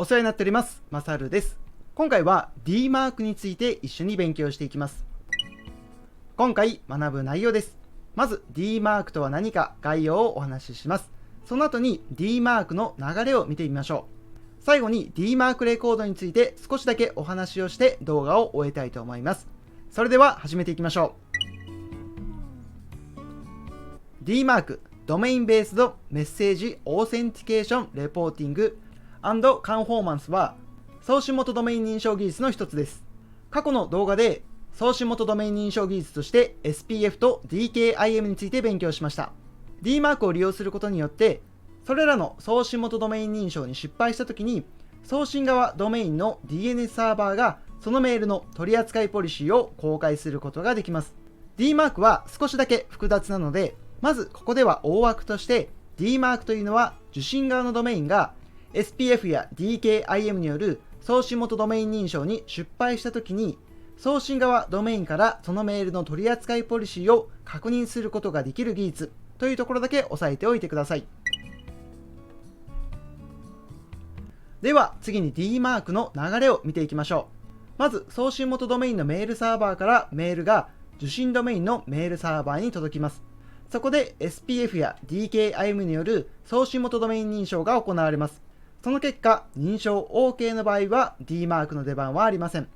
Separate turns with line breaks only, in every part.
お世話になっております。マサルです。今回は D マークについて一緒に勉強していきます。今回学ぶ内容です。まず D マークとは何か概要をお話しします。その後に D マークの流れを見てみましょう。最後に D マークレコードについて少しだけお話をして動画を終えたいと思います。それでは始めていきましょう。D マーク、ドメインベースドメッセージオーセンティケーションレポーティング&カンフォーマンスは送信元ドメイン認証技術の一つです。過去の動画で送信元ドメイン認証技術として SPF と DKIM について勉強しました。D マークを利用することによってそれらの送信元ドメイン認証に失敗したときに送信側ドメインの DNS サーバーがそのメールの取扱ポリシーを公開することができます。D マークは少しだけ複雑なので、まずここでは大枠として D マークというのは受信側のドメインがSPF や DKIM による送信元ドメイン認証に失敗したときに送信側ドメインからそのメールの取扱ポリシーを確認することができる技術というところだけ押さえておいてください。では次に D マークの流れを見ていきましょう。まず送信元ドメインのメールサーバーからメールが受信ドメインのメールサーバーに届きます。そこで SPF や DKIM による送信元ドメイン認証が行われます。その結果、認証 OK の場合は D マークの出番はありません。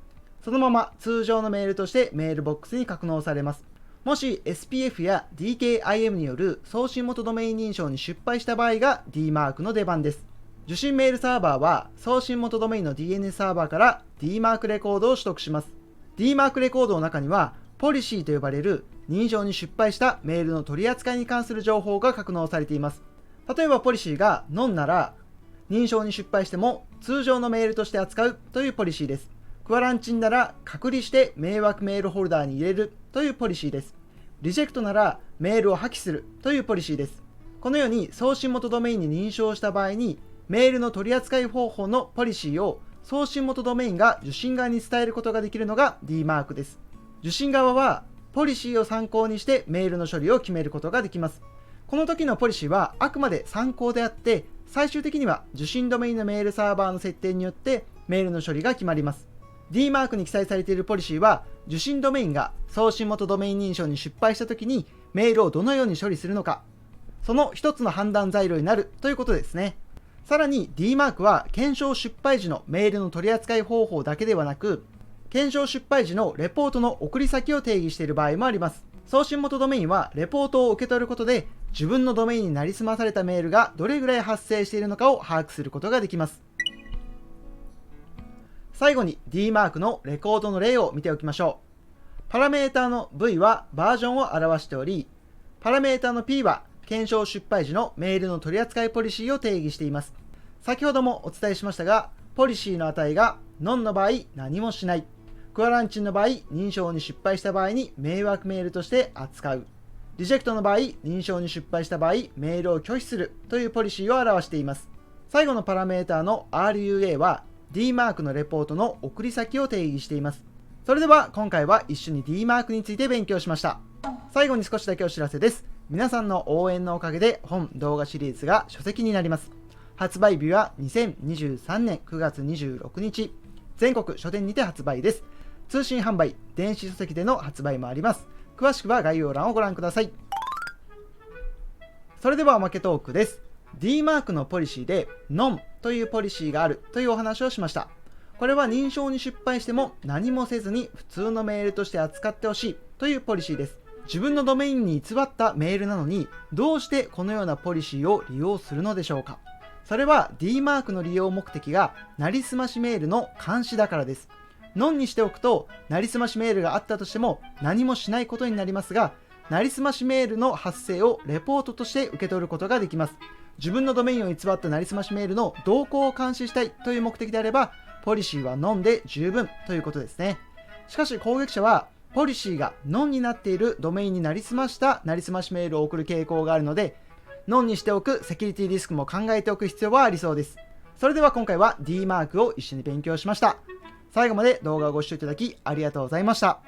そのまま通常のメールとしてメールボックスに格納されます。もし SPF や DKIM による送信元ドメイン認証に失敗した場合が D マークの出番です。受信メールサーバーは送信元ドメインの DNS サーバーから D マークレコードを取得します。D マークレコードの中にはポリシーと呼ばれる認証に失敗したメールの取り扱いに関する情報が格納されています。例えばポリシーが NON なら認証に失敗しても通常のメールとして扱うというポリシーです。クアランチンなら隔離して迷惑メールホルダーに入れるというポリシーです。リジェクトならメールを破棄するというポリシーです。このように送信元ドメインに認証した場合にメールの取り扱い方法のポリシーを送信元ドメインが受信側に伝えることができるのが D マークです。受信側はポリシーを参考にしてメールの処理を決めることができます。この時のポリシーはあくまで参考であって最終的には受信ドメインのメールサーバーの設定によってメールの処理が決まります。D マークに記載されているポリシーは受信ドメインが送信元ドメイン認証に失敗したときにメールをどのように処理するのか、その一つの判断材料になるということですね。さらに D マークは検証失敗時のメールの取り扱い方法だけではなく検証失敗時のレポートの送り先を定義している場合もあります。送信元ドメインはレポートを受け取ることで自分のドメインになりすまされたメールがどれぐらい発生しているのかを把握することができます。最後に D マークのレコードの例を見ておきましょう。パラメータの V はバージョンを表しており、パラメータの P は検証失敗時のメールの取扱ポリシーを定義しています。先ほどもお伝えしましたが、ポリシーの値が NON の場合何もしない。クアランチンの場合、認証に失敗した場合に迷惑メールとして扱う。リジェクトの場合、認証に失敗した場合、メールを拒否するというポリシーを表しています。最後のパラメータの RUA は D マークのレポートの送り先を定義しています。それでは今回は一緒に D マークについて勉強しました。最後に少しだけお知らせです。皆さんの応援のおかげで本動画シリーズが書籍になります。発売日は2023年9月26日。全国書店にて発売です。通信販売、電子書籍での発売もあります。詳しくは概要欄をご覧ください。それではおまけトークです。D マークのポリシーで NON というポリシーがあるというお話をしました。これは認証に失敗しても何もせずに普通のメールとして扱ってほしいというポリシーです。自分のドメインに偽ったメールなのにどうしてこのようなポリシーを利用するのでしょうか。それは D マークの利用目的がなりすましメールの監視だからです。NON にしておくとなりすましメールがあったとしても何もしないことになりますが、なりすましメールの発生をレポートとして受け取ることができます。自分のドメインを偽ったなりすましメールの動向を監視したいという目的であればポリシーは NON で十分ということですね。しかし攻撃者はポリシーが NON になっているドメインになりすましたなりすましメールを送る傾向があるので NON にしておくセキュリティリスクも考えておく必要はありそうです。それでは今回は D マークを一緒に勉強しました。最後まで動画をご視聴いただきありがとうございました。